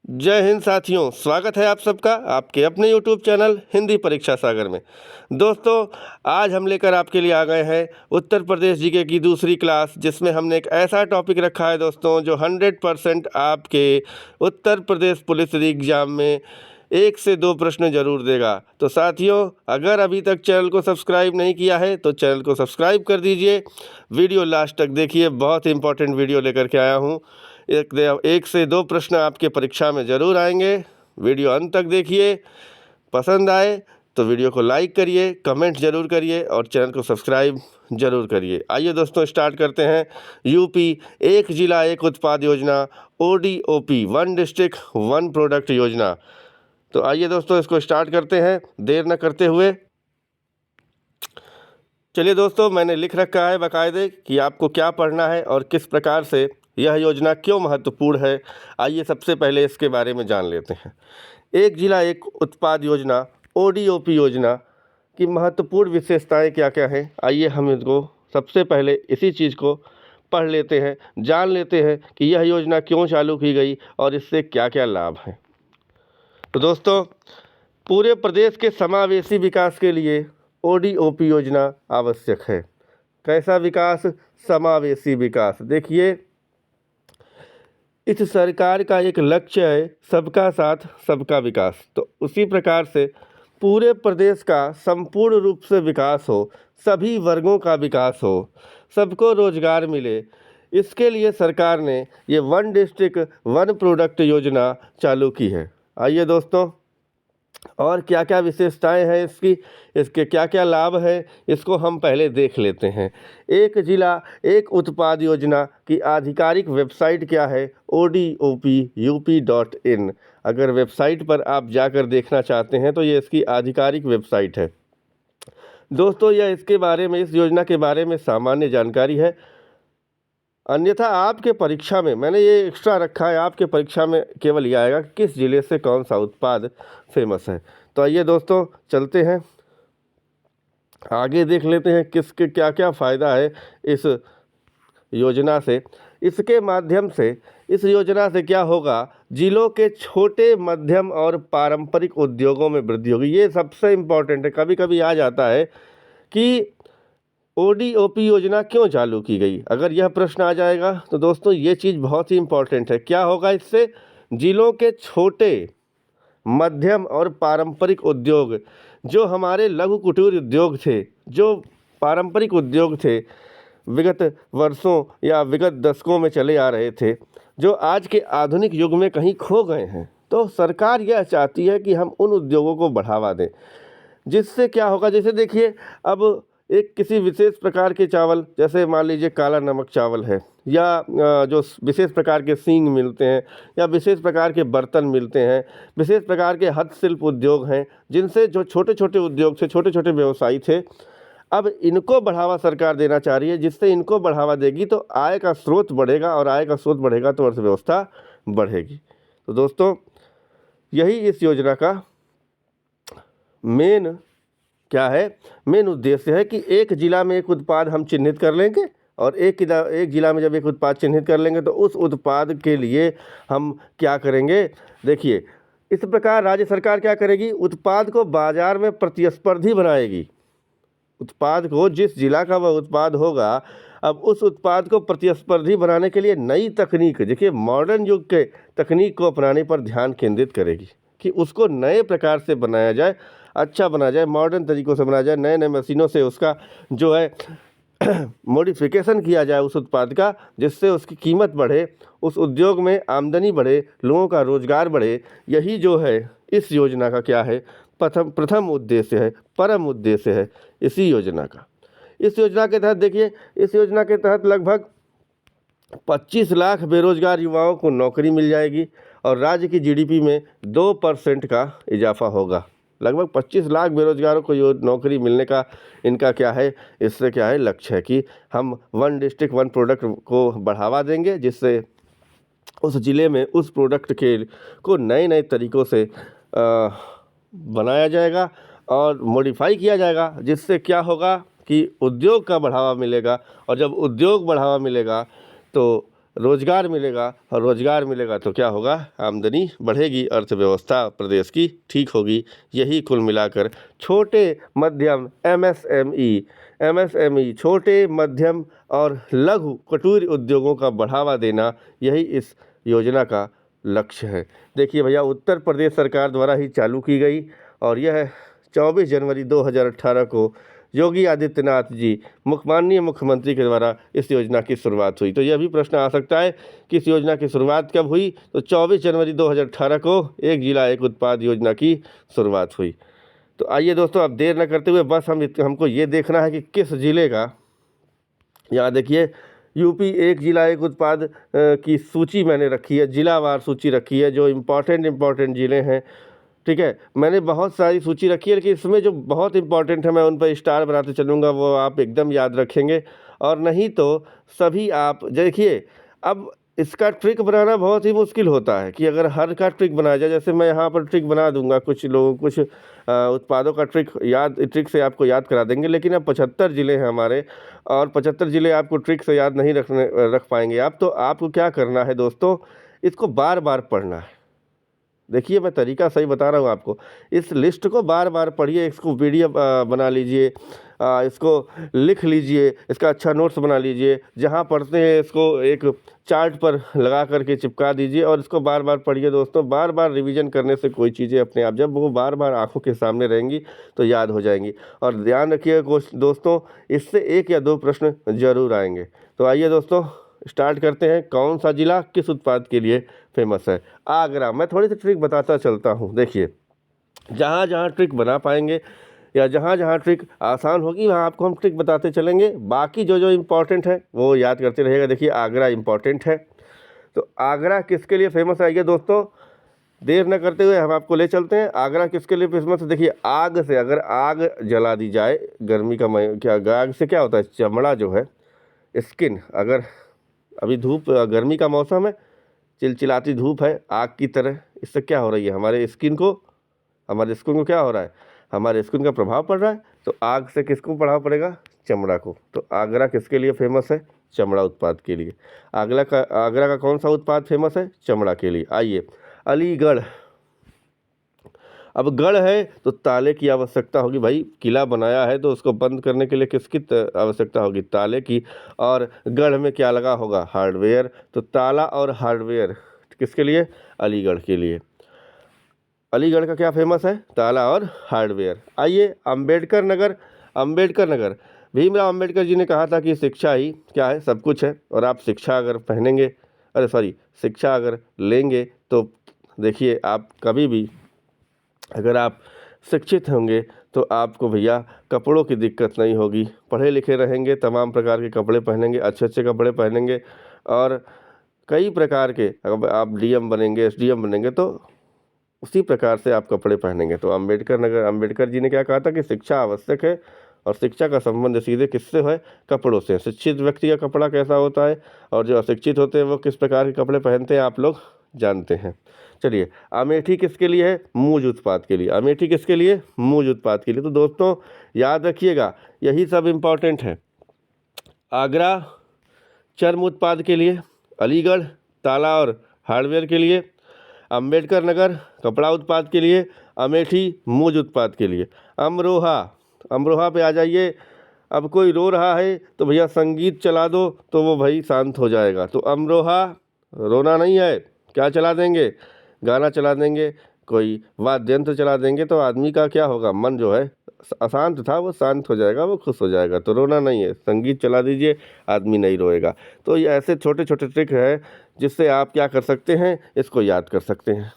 जय हिंद साथियों, स्वागत है आप सबका आपके अपने YouTube चैनल हिंदी परीक्षा सागर में। दोस्तों, आज हम लेकर आपके लिए आ गए हैं उत्तर प्रदेश जीके की दूसरी क्लास, जिसमें हमने एक ऐसा टॉपिक रखा है दोस्तों जो 100% आपके उत्तर प्रदेश पुलिस एग्जाम में 1 से 2 प्रश्न जरूर देगा। तो साथियों, अगर अभी तक चैनल को सब्सक्राइब नहीं किया है तो चैनल को सब्सक्राइब कर दीजिए। वीडियो लास्ट तक देखिए, बहुत इंपॉर्टेंट वीडियो लेकर के आया हूँ। 1 से 2 प्रश्न आपके परीक्षा में ज़रूर आएंगे। वीडियो अंत तक देखिए। पसंद आए तो वीडियो को लाइक करिए, कमेंट ज़रूर करिए और चैनल को सब्सक्राइब ज़रूर करिए। आइए दोस्तों, स्टार्ट करते हैं। यूपी एक जिला एक उत्पाद योजना, ODOP, one district one product योजना। तो आइए दोस्तों, इसको स्टार्ट करते हैं देर न करते हुए। चलिए दोस्तों, मैंने लिख रखा है बाकायदे कि आपको क्या पढ़ना है और किस प्रकार से यह योजना क्यों महत्वपूर्ण है। आइए सबसे पहले इसके बारे में जान लेते हैं। एक जिला एक उत्पाद योजना, ODOP योजना की महत्वपूर्ण विशेषताएं क्या क्या हैं। आइए हम इसको सबसे पहले इसी चीज़ को पढ़ लेते हैं, जान लेते हैं कि यह योजना क्यों चालू की गई और इससे क्या क्या लाभ हैं। तो दोस्तों, पूरे प्रदेश के समावेशी विकास के लिए ODOP योजना आवश्यक है। कैसा विकास? समावेशी विकास। देखिए, इस सरकार का एक लक्ष्य है सबका साथ सबका विकास। तो उसी प्रकार से पूरे प्रदेश का संपूर्ण रूप से विकास हो, सभी वर्गों का विकास हो, सबको रोजगार मिले, इसके लिए सरकार ने ये वन डिस्ट्रिक्ट वन प्रोडक्ट योजना चालू की है। आइए दोस्तों, और क्या क्या विशेषताएं हैं इसके क्या क्या लाभ हैं, इसको हम पहले देख लेते हैं। एक जिला एक उत्पाद योजना की आधिकारिक वेबसाइट क्या है? ODOPUP.in। अगर वेबसाइट पर आप जाकर देखना चाहते हैं तो ये इसकी आधिकारिक वेबसाइट है। दोस्तों, यह इसके बारे में, इस योजना के बारे में सामान्य जानकारी है। अन्यथा आपके परीक्षा में मैंने ये एक्स्ट्रा रखा है, आपके परीक्षा में केवल ये आएगा कि किस ज़िले से कौन सा उत्पाद फेमस है। तो आइए दोस्तों, चलते हैं आगे, देख लेते हैं किसके क्या क्या फ़ायदा है इस योजना से। इसके माध्यम से, इस योजना से क्या होगा? जिलों के छोटे मध्यम और पारंपरिक उद्योगों में वृद्धि होगी। ये सबसे इम्पोर्टेंट है। कभी कभी आ जाता है कि ODOP योजना क्यों चालू की गई। अगर यह प्रश्न आ जाएगा तो दोस्तों, ये चीज़ बहुत ही इम्पोर्टेंट है। क्या होगा इससे? जिलों के छोटे मध्यम और पारंपरिक उद्योग, जो हमारे लघु कुटीर उद्योग थे, जो पारंपरिक उद्योग थे, विगत वर्षों या विगत दशकों में चले आ रहे थे, जो आज के आधुनिक युग में कहीं खो गए हैं, तो सरकार यह चाहती है कि हम उन उद्योगों को बढ़ावा दें। जिससे क्या होगा? जैसे देखिए, अब एक किसी विशेष प्रकार के चावल, जैसे मान लीजिए काला नमक चावल है, या जो विशेष प्रकार के सींग मिलते हैं, या विशेष प्रकार के बर्तन मिलते हैं, विशेष प्रकार के हस्तशिल्प उद्योग हैं, जिनसे जो छोटे छोटे उद्योग थे, छोटे छोटे व्यवसायी थे, अब इनको बढ़ावा सरकार देना चाह रही है। जिससे इनको बढ़ावा देगी तो आय का स्रोत बढ़ेगा, और आय का स्रोत बढ़ेगा तो अर्थव्यवस्था बढ़ेगी। तो दोस्तों, यही इस योजना का मेन क्या है, मेन उद्देश्य है कि एक जिला में एक उत्पाद हम चिन्हित कर लेंगे, और एक जिला में जब एक उत्पाद चिन्हित कर लेंगे तो उस उत्पाद के लिए हम क्या करेंगे? देखिए, इस प्रकार राज्य सरकार क्या करेगी? उत्पाद को बाजार में प्रतिस्पर्धी बनाएगी। उत्पाद को, जिस जिला का वह उत्पाद होगा, अब उस उत्पाद को प्रतिस्पर्धी बनाने के लिए नई तकनीक, देखिए मॉडर्न युग के तकनीक को अपनाने पर ध्यान केंद्रित करेगी कि उसको नए प्रकार से बनाया जाए, अच्छा बनाया जाए, मॉडर्न तरीक़ों से बनाया जाए, नए नए मशीनों से उसका जो है मॉडिफिकेशन किया जाए उस उत्पाद का, जिससे उसकी कीमत बढ़े, उस उद्योग में आमदनी बढ़े, लोगों का रोजगार बढ़े। यही जो है इस योजना का क्या है, प्रथम उद्देश्य है, परम उद्देश्य है इसी योजना का। इस योजना के तहत देखिए, इस योजना के तहत लगभग 25 लाख बेरोजगार युवाओं को नौकरी मिल जाएगी, और राज्य की GDP में 2% का इजाफा होगा। लगभग 25 लाख बेरोजगारों को नौकरी मिलने का इनका क्या है, इससे क्या है, लक्ष्य है कि हम वन डिस्ट्रिक्ट वन प्रोडक्ट को बढ़ावा देंगे, जिससे उस ज़िले में उस प्रोडक्ट के को नए नए तरीक़ों से बनाया जाएगा और मॉडिफाई किया जाएगा। जिससे क्या होगा कि उद्योग का बढ़ावा मिलेगा, और जब उद्योग बढ़ावा मिलेगा तो रोजगार मिलेगा, और रोजगार मिलेगा तो क्या होगा, आमदनी बढ़ेगी, अर्थव्यवस्था प्रदेश की ठीक होगी। यही कुल मिलाकर छोटे मध्यम एमएसएमई छोटे मध्यम और लघु कुटीर उद्योगों का बढ़ावा देना, यही इस योजना का लक्ष्य है। देखिए भैया, उत्तर प्रदेश सरकार द्वारा ही चालू की गई, और यह 24 जनवरी 2018 को योगी आदित्यनाथ जी माननीय मुख्यमंत्री के द्वारा इस योजना की शुरुआत हुई। तो यह भी प्रश्न आ सकता है कि इस योजना की शुरुआत कब हुई, तो 24 जनवरी 2018 को एक जिला एक उत्पाद योजना की शुरुआत हुई। तो आइए दोस्तों, अब देर न करते हुए बस हमको ये देखना है कि किस ज़िले का, यहाँ देखिए यूपी एक जिला एक उत्पाद की सूची मैंने रखी है, जिलावार सूची रखी है, जो इम्पॉर्टेंट ज़िले हैं। ठीक है, मैंने बहुत सारी सूची रखी है, लेकिन इसमें जो बहुत इंपॉर्टेंट है मैं उन पर स्टार बनाते चलूँगा, वो आप एकदम याद रखेंगे। और नहीं तो सभी आप देखिए, अब इसका ट्रिक बनाना बहुत ही मुश्किल होता है कि अगर हर का ट्रिक बनाया जाए, जैसे मैं यहाँ पर ट्रिक बना दूंगा, कुछ लोग कुछ उत्पादों का ट्रिक से आपको याद करा देंगे, लेकिन अब 75 ज़िले हैं हमारे, और 75 ज़िले आपको ट्रिक से याद नहीं रख पाएंगे आप। तो आपको क्या करना है दोस्तों, इसको बार बार पढ़ना है। देखिए, मैं तरीका सही बता रहा हूँ आपको, इस लिस्ट को बार बार पढ़िए, इसको पीडीएफ बना लीजिए, इसको लिख लीजिए, इसका अच्छा नोट्स बना लीजिए, जहाँ पढ़ते हैं इसको एक चार्ट पर लगा करके चिपका दीजिए, और इसको बार बार पढ़िए दोस्तों। बार बार रिवीजन करने से कोई चीज़ें अपने आप, जब वो बार बार आंखों के सामने रहेंगी तो याद हो जाएंगी। और ध्यान रखिएगा दोस्तों, इससे 1 या 2 प्रश्न जरूर आएंगे। तो आइए दोस्तों, स्टार्ट करते हैं। कौन सा जिला किस उत्पाद के लिए फेमस है? आगरा। मैं थोड़ी सी ट्रिक बताता चलता हूँ। देखिए, जहाँ जहाँ ट्रिक बना पाएंगे या जहाँ जहाँ ट्रिक आसान होगी वहाँ आपको हम ट्रिक बताते चलेंगे, बाकी जो जो इम्पोर्टेंट है वो याद करते रहिएगा। देखिए, आगरा इम्पॉर्टेंट है, तो आगरा किसके लिए फेमस है? आइए दोस्तों, देर न करते हुए हम आपको ले चलते हैं। आगरा किसके लिए फेमस है? देखिए, आग से, अगर आग जला दी जाए, गर्मी का क्या आग से क्या होता है, चमड़ा जो है, स्किन, अगर अभी धूप, गर्मी का मौसम है, चिलचिलाती धूप है आग की तरह, इससे क्या हो रही है, हमारे स्किन को क्या हो रहा है, हमारे स्किन का प्रभाव पड़ रहा है। तो आग से किसको प्रभाव पड़ेगा? चमड़ा को। तो आगरा किसके लिए फेमस है? चमड़ा उत्पाद के लिए। आगरा का कौन सा उत्पाद फेमस है? चमड़ा के लिए। आइए, अलीगढ़। अब गढ़ है तो ताले की आवश्यकता होगी भाई, किला बनाया है तो उसको बंद करने के लिए किसकी आवश्यकता होगी? ताले की। और गढ़ में क्या लगा होगा? हार्डवेयर। तो ताला और हार्डवेयर किसके लिए? अलीगढ़ के लिए। अलीगढ़ का क्या फेमस है? ताला और हार्डवेयर। आइए, अंबेडकर नगर। भीमराव अंबेडकर जी ने कहा था कि शिक्षा ही क्या है? सब कुछ है। और आप शिक्षा अगर लेंगे तो देखिए, आप कभी भी अगर आप शिक्षित होंगे तो आपको भैया कपड़ों की दिक्कत नहीं होगी। पढ़े लिखे रहेंगे, तमाम प्रकार के कपड़े पहनेंगे, अच्छे अच्छे कपड़े पहनेंगे, और कई प्रकार के, अगर आप डीएम बनेंगे, एसडीएम बनेंगे, तो उसी प्रकार से आप कपड़े पहनेंगे। तो अंबेडकर जी ने क्या कहा था कि शिक्षा आवश्यक है, और शिक्षा का संबंध सीधे किससे है? कपड़ों से। शिक्षित व्यक्ति का कपड़ा कैसा होता है, और जो अशिक्षित होते हैं वो किस प्रकार के कपड़े पहनते हैं, आप लोग जानते हैं। चलिए, अमेठी किसके लिए है? मूज उत्पाद के लिए। अमेठी किसके लिए? मूज उत्पाद के लिए। तो दोस्तों याद रखिएगा, यही सब इम्पोर्टेंट है। आगरा चर्म उत्पाद के लिए, अलीगढ़ ताला और हार्डवेयर के लिए, अंबेडकर नगर कपड़ा उत्पाद के लिए, अमेठी मूज उत्पाद के लिए। अमरोहा पे आ जाइए। अब कोई रो रहा है तो भैया संगीत चला दो तो वो भाई शांत हो जाएगा। तो अमरोहा, रोना नहीं है, क्या चला देंगे? गाना चला देंगे, कोई वाद्य यंत्र चला देंगे, तो आदमी का क्या होगा? मन जो है अशांत था वो शांत हो जाएगा, वो खुश हो जाएगा। तो रोना नहीं है, संगीत चला दीजिए, आदमी नहीं रोएगा। तो ये ऐसे छोटे छोटे ट्रिक है जिससे आप क्या कर सकते हैं, इसको याद कर सकते हैं।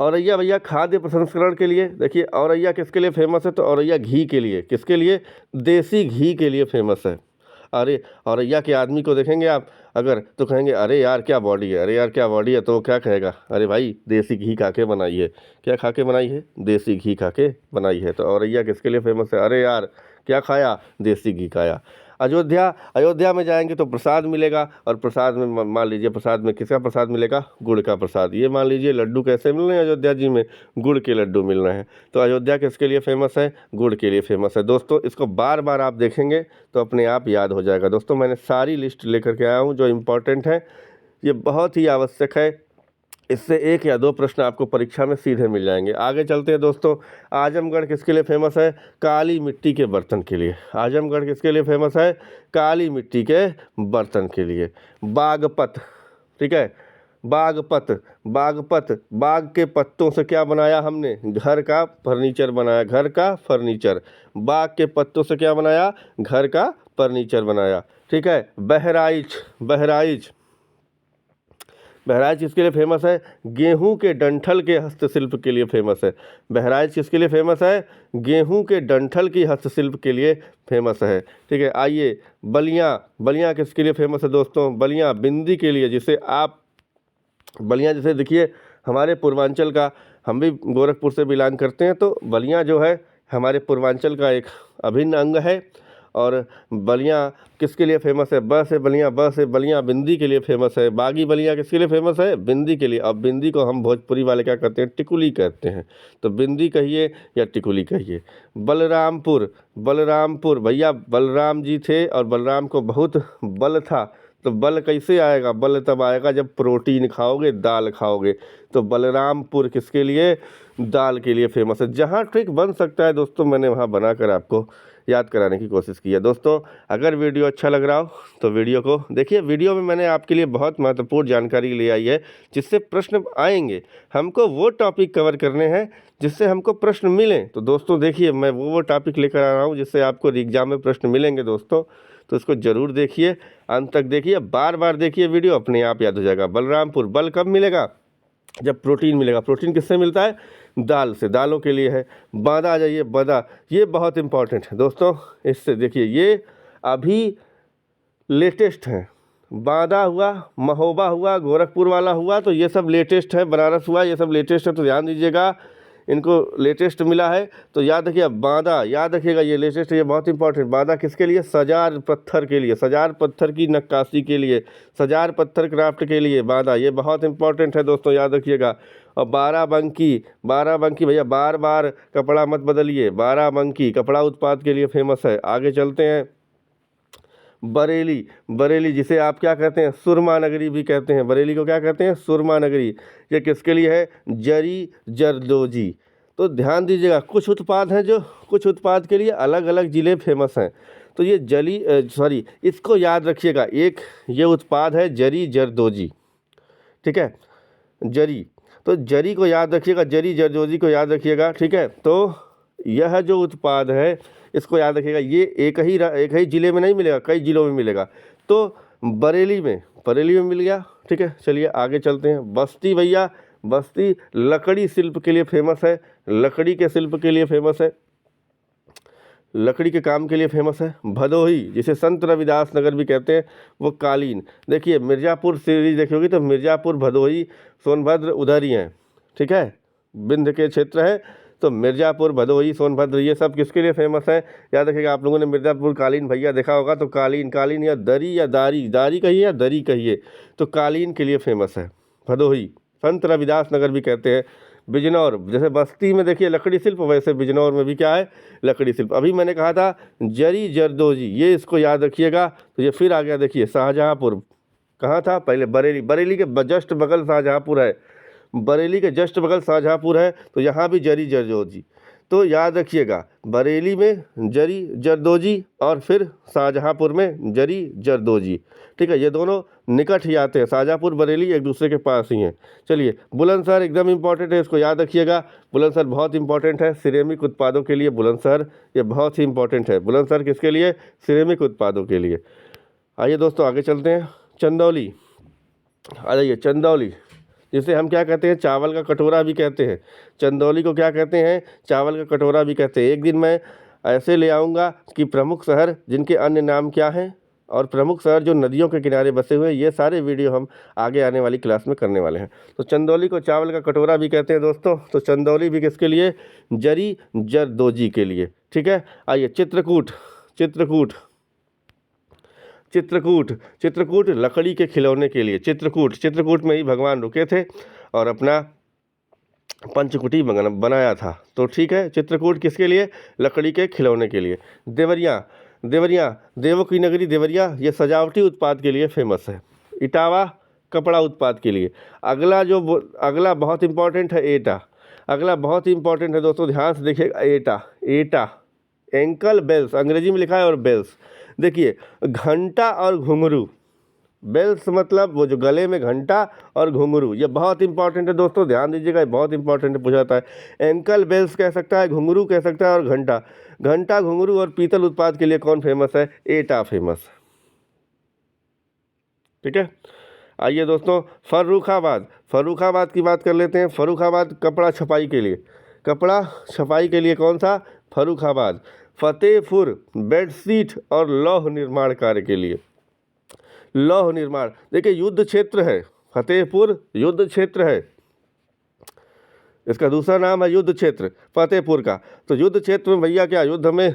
औरैया भैया खाद्य प्रसंस्करण के लिए। देखिए, औरैया किसके लिए फेमस है? तो औरैया घी के लिए। किसके लिए? देसी घी के लिए फेमस है। अरे, औरैया के आदमी को देखेंगे आप अगर, तो कहेंगे अरे यार क्या बॉडी है, अरे यार क्या बॉडी है। तो वो क्या कहेगा? अरे भाई देसी घी खा के बनाई है। क्या खा के बनाई है? देसी घी खा के बनाई है। तो औरैया किसके लिए फेमस है? अरे यार क्या खाया? देसी घी खाया। अयोध्या, अयोध्या में जाएंगे तो प्रसाद मिलेगा, और प्रसाद में मान लीजिए प्रसाद में किसका प्रसाद मिलेगा, गुड़ का प्रसाद। ये मान लीजिए लड्डू कैसे मिल रहे हैं अयोध्या जी में, गुड़ के लड्डू मिल रहे हैं। तो अयोध्या किसके लिए फेमस है, गुड़ के लिए फेमस है। दोस्तों इसको बार बार आप देखेंगे तो अपने आप याद हो जाएगा। दोस्तों मैंने सारी लिस्ट लेकर के आया हूँ जो इम्पोर्टेंट है, ये बहुत ही आवश्यक है, इससे 1 या 2 प्रश्न आपको परीक्षा में सीधे मिल जाएंगे। आगे चलते हैं दोस्तों। आजमगढ़ किसके लिए फेमस है, काली मिट्टी के बर्तन के लिए। आजमगढ़ किसके लिए फेमस है, काली मिट्टी के बर्तन के लिए। बागपत, ठीक है, बागपत, बागपत, बाग के पत्तों से क्या बनाया हमने, घर का फर्नीचर बनाया, घर का फर्नीचर। बाग के पत्तों से क्या बनाया, घर का फर्नीचर बनाया, ठीक है। बहराइच, बहराइच, बहराइच किसके लिए फेमस है, गेहूं के डंठल के हस्तशिल्प के लिए फेमस है। बहराइच किसके लिए फेमस है, गेहूं के डंठल की हस्तशिल्प के लिए फेमस है, ठीक है। आइए बलिया, बलिया किसके लिए फेमस है दोस्तों, बलिया बिंदी के लिए। जिसे आप बलिया, जैसे देखिए हमारे पूर्वांचल का, हम भी गोरखपुर से बिलोंग करते हैं, तो बलिया जो है हमारे पूर्वांचल का एक अभिन्न अंग है। और बलिया किसके लिए फेमस है, ब से बलिया, ब से बलिया बिंदी के लिए फेमस है। बागी बलिया किसके लिए फेमस है, बिंदी के लिए। अब बिंदी को हम भोजपुरी वाले क्या कहते हैं, टिकुली कहते हैं, तो बिंदी कहिए या टिकुली कहिए। बलरामपुर, बलरामपुर, भैया बलराम जी थे और बलराम को बहुत बल था, तो बल कैसे आएगा, बल तब आएगा जब प्रोटीन खाओगे, दाल खाओगे। तो बलरामपुर किसके लिए, दाल के लिए फेमस है। जहाँ ट्रिक बन सकता है दोस्तों मैंने वहाँ बनाकर आपको याद कराने की कोशिश की है। दोस्तों अगर वीडियो अच्छा लग रहा हो तो वीडियो को देखिए। वीडियो में मैंने आपके लिए बहुत महत्वपूर्ण जानकारी ले आई है जिससे प्रश्न आएंगे। हमको वो टॉपिक कवर करने हैं जिससे हमको प्रश्न मिलें। तो दोस्तों देखिए मैं वो टॉपिक लेकर आ रहा हूँ जिससे आपको एग्जाम में प्रश्न मिलेंगे दोस्तों। तो इसको ज़रूर देखिए, अंत तक देखिए, बार बार देखिए, वीडियो अपने आप याद हो जाएगा। बलरामपुर, बल कब मिलेगा, जब प्रोटीन मिलेगा। प्रोटीन किससे मिलता है, दाल से, दालों के लिए है। बादा आ जाइए, बादा, ये बहुत इंपॉर्टेंट है दोस्तों। इससे देखिए ये अभी लेटेस्ट है, बादा हुआ, महोबा हुआ, गोरखपुर वाला हुआ, तो ये सब लेटेस्ट है। बनारस हुआ, ये सब लेटेस्ट है, तो ध्यान दीजिएगा, इनको लेटेस्ट मिला है तो याद रखिए। बादा याद रखिएगा, ये लेटेस्ट है, ये बहुत इंपॉर्टेंट। बादा किसके लिए, सजार पत्थर के लिए, सजार पत्थर की नक्काशी के लिए, सजार पत्थर क्राफ्ट के लिए बादा, ये बहुत इंपॉर्टेंट है दोस्तों, याद रखिएगा। और बाराबंकी, बाराबंकी भैया बार बार कपड़ा मत बदलिए, बाराबंकी कपड़ा उत्पाद के लिए फेमस है। आगे चलते हैं। बरेली, बरेली जिसे आप क्या कहते हैं, सुरमा नगरी भी कहते हैं। बरेली को क्या कहते हैं, सुरमा नगरी। ये किसके लिए है, जरी जरदोजी। तो ध्यान दीजिएगा, कुछ उत्पाद हैं जो कुछ उत्पाद के लिए अलग अलग ज़िले फेमस हैं। तो ये इसको याद रखिएगा। एक ये उत्पाद है जरी जरदोजी, ठीक है, जरी। तो जरी को याद रखिएगा, जरी जरदोजी को याद रखिएगा, ठीक है। तो यह जो उत्पाद है इसको याद रखिएगा। ये एक ही ज़िले में नहीं मिलेगा, कई ज़िलों में मिलेगा। तो बरेली में मिल गया, ठीक है। चलिए आगे चलते हैं। बस्ती भैया, बस्ती लकड़ी शिल्प के लिए फेमस है, लकड़ी के शिल्प के लिए फेमस है, लकड़ी के काम के लिए फेमस है। भदोही जिसे संत रविदास नगर भी कहते हैं, वो कालीन। देखिए मिर्ज़ापुर सीरीज देखी होगी तो मिर्ज़ापुर, भदोही, सोनभद्र उधर ही हैं, ठीक है, विंध्य के क्षेत्र है। तो मिर्ज़ापुर, भदोही, सोनभद्र ये सब किसके लिए फेमस है, याद रखिएगा। आप लोगों ने मिर्ज़ापुर कालीन भैया देखा होगा, तो कालीन, कालीन या दरी या दारी, दारी कहिए या दरी कहिए, तो कालीन के लिए फेमस है। भदोही संत रविदास नगर भी कहते हैं। बिजनौर, जैसे बस्ती में देखिए लकड़ी शिल्प, वैसे बिजनौर में भी क्या है, लकड़ी शिल्प। अभी मैंने कहा था जरी जरदोजी, ये इसको याद रखिएगा। तो ये फिर आ गया, देखिए शाहजहाँपुर कहाँ था, पहले बरेली, बरेली के जस्ट बगल शाहजहाँपुर है, बरेली के जस्ट बगल शाहजहाँपुर है, तो यहाँ भी जरी जरदोजी। तो याद रखिएगा, बरेली में जरी जरदोजी और फिर शाहजहाँपुर में जरी जरदोजी, ठीक है। ये दोनों निकट ही आते हैं, शाहजहाँपुर बरेली एक दूसरे के पास ही हैं। चलिए बुलंदशहर एकदम इंपॉर्टेंट है, इसको याद रखिएगा। बुलंदशहर बहुत इंपॉर्टेंट है सिरेमिक उत्पादों के लिए, बुलंदशहर ये बहुत ही इंपॉर्टेंट है। बुलंदशहर किसके लिए, सिरेमिक उत्पादों के लिए। आइए दोस्तों आगे चलते हैं। चंदौली, आ जाइए, चंदौली जिसे हम क्या कहते हैं, चावल का कटोरा भी कहते हैं। चंदौली को क्या कहते हैं, चावल का कटोरा भी कहते हैं। एक दिन मैं ऐसे ले आऊँगा कि प्रमुख शहर जिनके अन्य नाम क्या हैं और प्रमुख शहर जो नदियों के किनारे बसे हुए हैं, ये सारे वीडियो हम आगे आने वाली क्लास में करने वाले हैं। तो चंदौली को चावल का कटोरा भी कहते हैं दोस्तों। तो चंदौली भी किसके लिए, जरी जरदोजी के लिए, ठीक है। आइए चित्रकूट, चित्रकूट चित्रकूट, चित्रकूट लकड़ी के खिलौने के लिए, चित्रकूट में ही भगवान रुके थे और अपना पंचकुटी बनाया था। तो ठीक है, चित्रकूट किसके लिए? लकड़ी के खिलौने के लिए। देवरिया, देवों की नगरी देवरिया, ये सजावटी उत्पाद के लिए फेमस है। इटावा कपड़ा उत्पाद के लिए। अगला बहुत इंपॉर्टेंट है एटा। अगला बहुत इंपॉर्टेंट है दोस्तों, ध्यान से देखिएगा। एटा एंकल बेल्स, अंग्रेजी में लिखा है, और बेल्स देखिए, घंटा और घुंघरू। बेल्स मतलब वो जो गले में घंटा और घुंघरू, ये बहुत इंपॉर्टेंट है दोस्तों, ध्यान दीजिएगा, ये बहुत इंपॉर्टेंट है, पूछा जाता है। एंकल बेल्स कह सकता है, घुंघरू कह सकता है, और घंटा घुंघरू और पीतल उत्पाद के लिए कौन फेमस है? एटा फेमस। ठीक है, आइए दोस्तों, फर्रुखाबाद की बात कर लेते हैं। फर्रुखाबाद कपड़ा छपाई के लिए कौन सा? फर्रुखाबाद। फतेहपुर बेडशीट और लौह निर्माण कार्य के लिए। लौह निर्माण, देखिए युद्ध क्षेत्र है, फतेहपुर युद्ध क्षेत्र है, इसका दूसरा नाम है युद्ध क्षेत्र फतेहपुर का। तो युद्ध क्षेत्र में भैया क्या, युद्ध में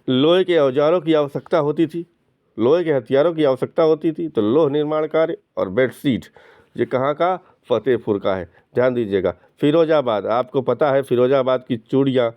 लोहे के औजारों की आवश्यकता होती थी, लोहे के हथियारों की आवश्यकता होती थी। तो लौह निर्माण कार्य और बेडशीट, ये कहाँ का? फतेहपुर का है, ध्यान दीजिएगा। फिरोजाबाद, आपको पता है फिरोजाबाद की चूड़ियाँ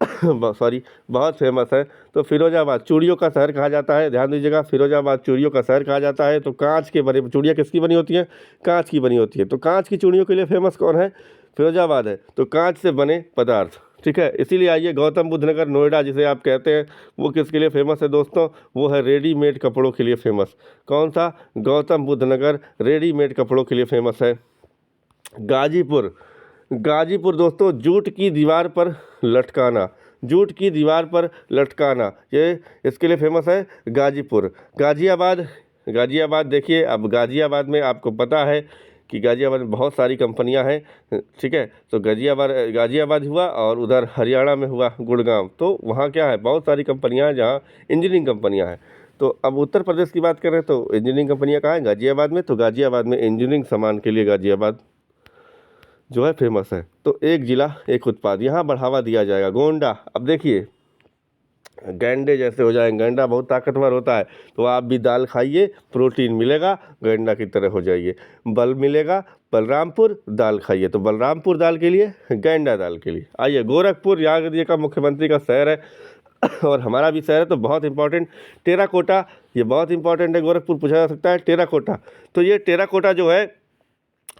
बहुत फेमस है। तो फिरोजाबाद चूड़ियों का शहर कहा जाता है, ध्यान दीजिएगा, फिरोजाबाद चूड़ियों का शहर कहा जाता है। तो कांच के बने चूड़ियाँ किसकी बनी होती हैं? कांच की बनी होती है। तो कांच की चूड़ियों के लिए फेमस कौन है? फिरोजाबाद है। तो कांच से बने पदार्थ, ठीक है। इसीलिए आइए, गौतम बुद्ध नगर नोएडा जिसे आप कहते हैं, वो किसके लिए फेमस है दोस्तों? वो है रेडीमेड कपड़ों के लिए फेमस। कौन सा? गौतम बुद्ध नगर रेडीमेड कपड़ों के लिए फेमस है। गाजीपुर दोस्तों, जूट की दीवार पर लटकाना, ये इसके लिए फेमस है गाजीपुर। गाजियाबाद देखिए, अब गाजियाबाद में आपको पता है कि गाजियाबाद में बहुत सारी कंपनियां हैं, ठीक है। तो गाजियाबाद हुआ, और उधर हरियाणा में हुआ गुड़गांव। तो वहाँ क्या है? बहुत सारी कंपनियां हैं जहाँ इंजीनियरिंग कंपनियां हैं। तो अब उत्तर प्रदेश की बात करें तो इंजीनियरिंग कंपनियां कहाँ हैं? गाजियाबाद में। तो गाजियाबाद में इंजीनियरिंग सामान के लिए गाजियाबाद जो है फेमस है। तो एक जिला एक उत्पाद, यहाँ बढ़ावा दिया जाएगा। गोंडा, अब देखिए गैंडे जैसे हो जाएंगे, गैंडा बहुत ताकतवर होता है, तो आप भी दाल खाइए, प्रोटीन मिलेगा, गैंडा की तरह हो जाइए, बल मिलेगा। बलरामपुर दाल खाइए, तो बलरामपुर दाल के लिए, गैंडा दाल के लिए। आइए, गोरखपुर याद का मुख्यमंत्री का शहर है और हमारा भी शहर है, तो बहुत इंपॉर्टेंट। टेराकोटा, ये बहुत इंपॉर्टेंट है, गोरखपुर पूछा जा सकता है। टेराकोटा, तो ये टेराकोटा जो है,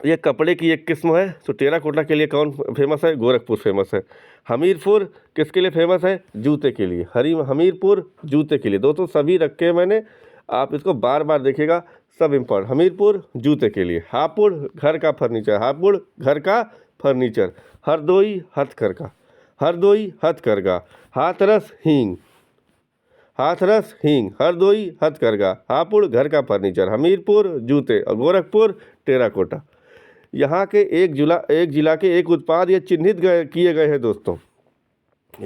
ये कपड़े की एक किस्म है। तो टेराकोटा के लिए कौन फेमस है? गोरखपुर फेमस है। हमीरपुर किसके लिए फेमस है? जूते के लिए। हमीरपुर जूते के लिए। दोस्तों सभी रखे हैं मैंने, आप इसको बार बार देखिएगा, सब इम्पोर्टेंट। हमीरपुर जूते के लिए। हापुड़ घर का फर्नीचर। हरदोई हथकरघा। हाथरस हींग, हरदोई हथकरघा। हापुड़ घर का फर्नीचर, हमीरपुर जूते, और गोरखपुर टेराकोटा। यहाँ के एक जिला के एक उत्पाद ये चिन्हित किए गए हैं दोस्तों।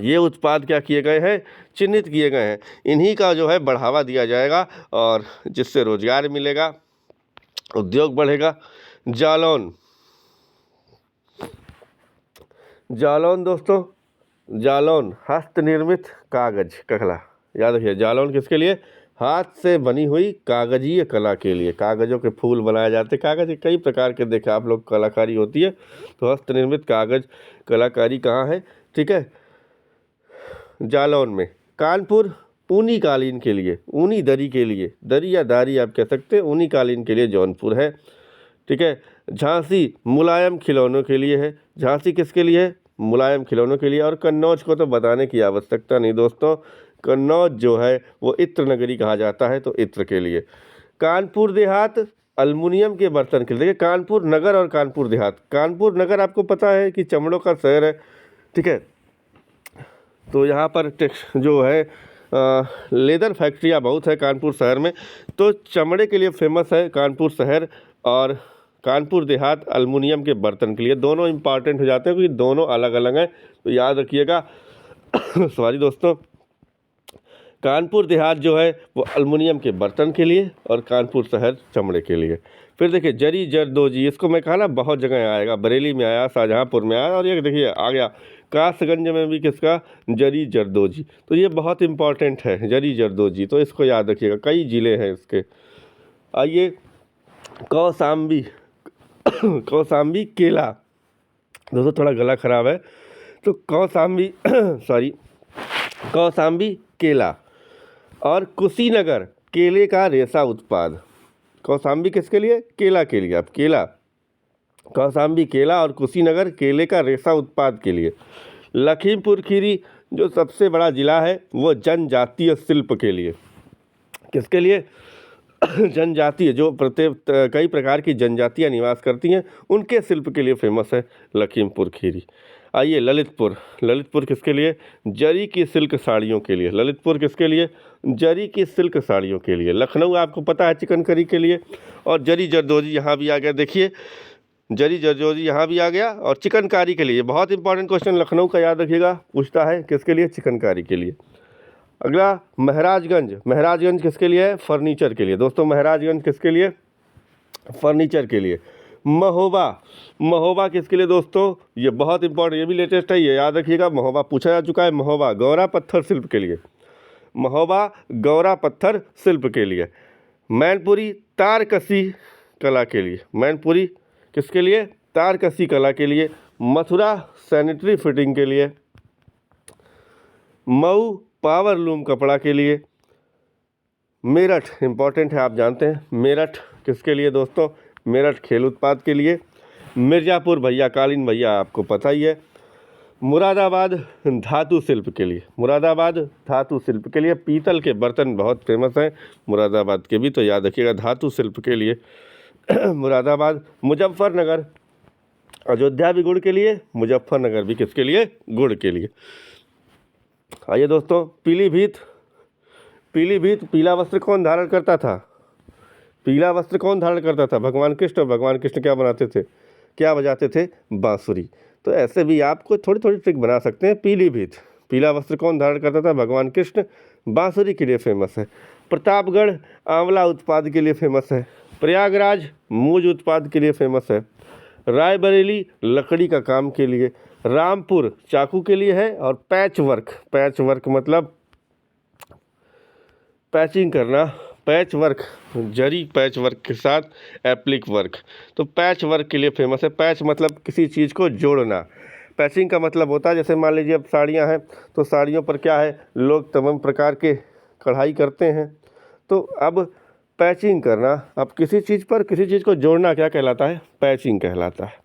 ये उत्पाद क्या किए गए हैं? चिन्हित किए गए हैं। इन्हीं का जो है बढ़ावा दिया जाएगा, और जिससे रोजगार मिलेगा, उद्योग बढ़ेगा। जालौन दोस्तों, हस्त निर्मित कागज कला, याद रखिए। जालौन किसके लिए? हाथ से बनी हुई कागजीय कला के लिए। कागज़ों के फूल बनाए जाते, कागज़ के कई प्रकार के देखे आप लोग कलाकारी होती है। तो हस्त निर्मित कागज कलाकारी कहाँ है? ठीक है, जालौन में। कानपुर ऊनी कालीन के लिए, ऊनी दरी के लिए, दरी या दारी आप कह सकते हैं, ऊनी कालीन के लिए जौनपुर है। ठीक है, झांसी मुलायम खिलौनों के लिए है। झांसी किसके लिए है? मुलायम खिलौनों के लिए। और कन्नौज को तो बताने की आवश्यकता नहीं दोस्तों, कन्नौज जो है वो इत्र नगरी कहा जाता है, तो इत्र के लिए। कानपुर देहात अल्मुनियम के बर्तन के लिए। देखिए, कानपुर नगर और कानपुर देहात। कानपुर नगर आपको पता है कि चमड़ों का शहर है, ठीक है। तो यहाँ पर जो है लेदर फैक्ट्रियाँ बहुत है कानपुर शहर में, तो चमड़े के लिए फेमस है कानपुर शहर। और कानपुर देहात अल्मुनियम के बर्तन के लिए। दोनों इंपॉर्टेंट हो जाते हैं क्योंकि दोनों अलग अलग हैं, तो याद रखिएगा। सॉरी दोस्तों, कानपुर देहात जो है वो अल्मुनियम के बर्तन के लिए, और कानपुर शहर चमड़े के लिए। फिर देखिए जरी जरदोजी, इसको मैं कहा ना बहुत जगह आएगा, बरेली में आया, शाहजहाँपुर में आया, और ये देखिए आ गया कासगंज में भी किसका, जरी जरदोजी। तो ये बहुत इंपॉर्टेंट है जरी जरदोजी, तो इसको याद रखिएगा, कई ज़िले हैं इसके। आइए कौसाम्बी कौसाम्बी केला, दोस्तों थोड़ा गला ख़राब है तो कौसाम्बी सॉरी कौसाम्बी केला। और कुशीनगर केले का रेशा उत्पाद। कौसाम्बी किसके लिए, केला के लिए, अब केला, कौसाम्बी केला और कुशीनगर केले का रेशा उत्पाद के लिए। लखीमपुर खीरी जो सबसे बड़ा ज़िला है वो जनजातीय शिल्प के लिए, किसके लिए, जनजातीय, जो प्रत्येक कई प्रकार की जनजातियाँ निवास करती हैं उनके शिल्प के लिए फेमस है लखीमपुर खीरी। आइए ललितपुर, ललितपुर किसके लिए, जरी की सिल्क साड़ियों के लिए। ललितपुर किसके लिए, जरी की सिल्क साड़ियों के लिए। लखनऊ आपको पता है चिकनकरी के लिए, और जरी जरदोजी यहाँ भी आ गया, देखिए जरी जरदोजी यहाँ भी आ गया, और चिकनकारी के लिए। बहुत इंपॉर्टेंट क्वेश्चन लखनऊ का याद रखिएगा, पूछता है किसके लिए, चिकनकारी के लिए। अगला महाराजगंज, महाराजगंज किसके लिए है, फर्नीचर के लिए। दोस्तों महाराजगंज किसके लिए, फर्नीचर के लिए। महोबा, महोबा किसके लिए दोस्तों, ये बहुत इंपॉर्टेंट, ये भी लेटेस्ट है, ये याद रखिएगा, महोबा पूछा जा चुका है। महोबा गौरा पत्थर शिल्प के लिए, महोबा गौरा पत्थर शिल्प के लिए। मैनपुरी तारकसी कला के लिए, मैनपुरी किसके लिए, तारकसी कला के लिए। मथुरा सैनिटरी फिटिंग के लिए। मऊ पावर लूम कपड़ा के लिए। मेरठ इंपॉर्टेंट है, आप जानते हैं, मेरठ किसके लिए दोस्तों, मेरठ खेल उत्पाद के लिए। मिर्ज़ापुर भैया कालीन भैया आपको पता ही है। मुरादाबाद धातु शिल्प के लिए, मुरादाबाद धातु शिल्प के लिए। पीतल के बर्तन बहुत फेमस हैं मुरादाबाद के भी, तो याद रखिएगा धातु शिल्प के लिए मुरादाबाद। मुजफ्फरनगर, अयोध्या भी गुड़ के लिए, मुजफ्फरनगर भी किसके लिए, गुड़ के लिए। आइए दोस्तों पीलीभीत, पीलीभीत पीला वस्त्र कौन धारण करता था, पीला वस्त्र कौन धारण करता था, भगवान कृष्ण। भगवान कृष्ण क्या बनाते थे, क्या बजाते थे, बांसुरी। तो ऐसे भी आपको थोड़ी थोड़ी ट्रिक बना सकते हैं। पीलीभीत पीला वस्त्र कौन धारण करता था, भगवान कृष्ण, बांसुरी के लिए फेमस है। प्रतापगढ़ आंवला उत्पाद के लिए फेमस है। प्रयागराज मूज उत्पाद के लिए फेमस है। रायबरेली लकड़ी का काम के लिए। रामपुर चाकू के लिए है। और पैच वर्क, पैच वर्क मतलब पैचिंग करना, पैच वर्क, जरी पैच वर्क के साथ एप्लिक वर्क, तो पैच वर्क के लिए फेमस है। पैच मतलब किसी चीज़ को जोड़ना, पैचिंग का मतलब होता है, जैसे मान लीजिए अब साड़ियाँ हैं तो साड़ियों पर क्या है, लोग तमाम प्रकार के कढ़ाई करते हैं, तो अब पैचिंग करना, अब किसी चीज़ पर किसी चीज़ को जोड़ना क्या कहलाता है, पैचिंग कहलाता है।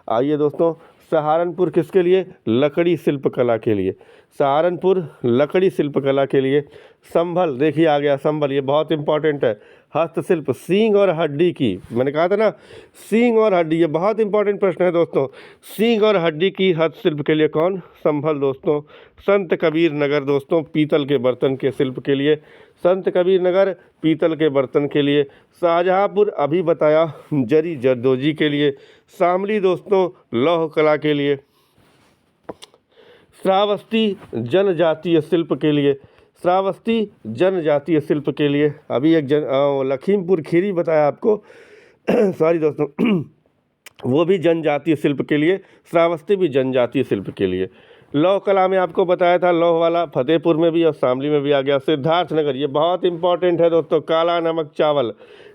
आइए दोस्तों सहारनपुर किसके लिए, लकड़ी शिल्प कला के लिए। सहारनपुर लकड़ी शिल्प कला के लिए। संभल देखिए आ गया, संभल ये बहुत इंपॉर्टेंट है। हस्तशिल्प, सींग और हड्डी की, मैंने कहा था ना सींग और हड्डी, ये बहुत इंपॉर्टेंट प्रश्न है दोस्तों। सींग और हड्डी की हस्तशिल्प के लिए कौन, संभल दोस्तों। संत कबीर नगर दोस्तों पीतल के बर्तन के शिल्प के लिए, संत कबीर नगर पीतल के बर्तन के लिए। शाहजहाँपुर अभी बताया जरी जरदोजी के लिए। शामली दोस्तों लौह कला के लिए। श्रावस्ती जनजातीय शिल्प के लिए, श्रावस्ती जनजातीय शिल्प के लिए। अभी एक लखीमपुर खीरी बताया आपको सॉरी दोस्तों वो भी जनजातीय शिल्प के लिए, श्रावस्ती भी जनजातीय शिल्प के लिए। लौह कला में आपको बताया था लौह वाला, फतेहपुर में भी और शामली में भी आ गया। सिद्धार्थनगर ये बहुत इंपॉर्टेंट है दोस्तों, काला नमक चावल,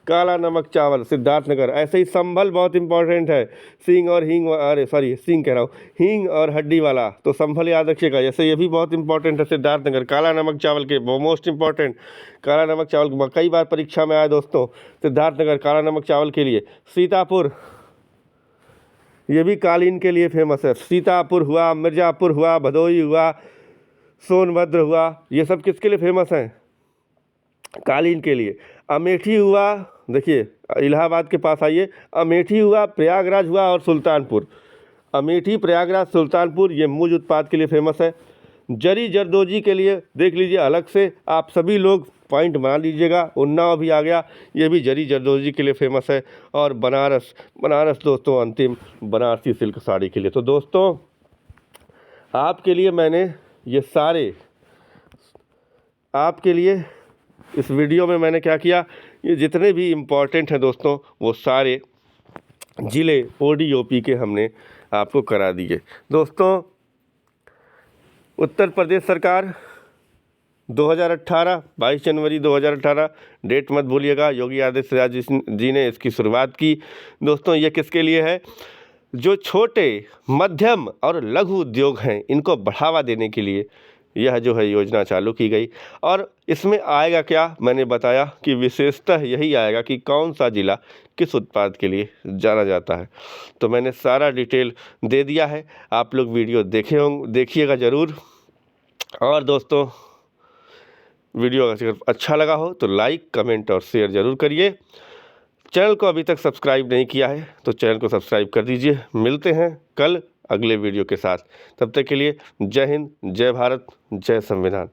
काला नमक चावल सिद्धार्थनगर। ऐसे ही संभल बहुत इंपॉर्टेंट है, सींग और हींग, अरे सॉरी सींग कह रहा हूँ, हींग और हड्डी वाला, तो संभल याद रखिएगा। जैसे ये भी बहुत इंपॉर्टेंट है सिद्धार्थनगर, काला नमक चावल के मोस्ट इंपॉर्टेंट, काला नमक चावल कई बार परीक्षा में आया दोस्तों, सिद्धार्थनगर काला नमक चावल के लिए। सीतापुर ये भी कालीन के लिए फेमस है। सीतापुर हुआ, मिर्ज़ापुर हुआ, भदोही हुआ, सोनभद्र हुआ, ये सब किसके लिए फेमस हैं, कालीन के लिए। अमेठी हुआ, देखिए इलाहाबाद के पास आइए, अमेठी हुआ, प्रयागराज हुआ और सुल्तानपुर। अमेठी, प्रयागराज, सुल्तानपुर ये मूज उत्पाद के लिए फेमस है। जरी जरदोजी के लिए देख लीजिए अलग से, आप सभी लोग पॉइंट बना लीजिएगा। उन्नाव भी आ गया, ये भी जरी जरदोजी के लिए फेमस है। और बनारस, बनारस दोस्तों अंतिम बनारसी सिल्क साड़ी के लिए। तो दोस्तों आपके लिए मैंने ये सारे, आपके लिए इस वीडियो में मैंने क्या किया, ये जितने भी इम्पॉर्टेंट हैं दोस्तों वो सारे ज़िले ODOP के हमने आपको करा दिए। दोस्तों उत्तर प्रदेश सरकार 2018 22 जनवरी 2018, डेट मत भूलिएगा, योगी आदित्यनाथ जी ने इसकी शुरुआत की। दोस्तों ये किसके लिए है? जो छोटे मध्यम और लघु उद्योग हैं इनको बढ़ावा देने के लिए यह जो है योजना चालू की गई। और इसमें आएगा क्या, मैंने बताया कि विशेषतः यही आएगा कि कौन सा ज़िला किस उत्पाद के लिए जाना जाता है। तो मैंने सारा डिटेल दे दिया है, आप लोग वीडियो देखिएगा ज़रूर। और दोस्तों वीडियो अगर अच्छा लगा हो तो लाइक कमेंट और शेयर ज़रूर करिए। चैनल को अभी तक सब्सक्राइब नहीं किया है तो चैनल को सब्सक्राइब कर दीजिए। मिलते हैं कल अगले वीडियो के साथ, तब तक के लिए जय हिंद, जय भारत, जय संविधान।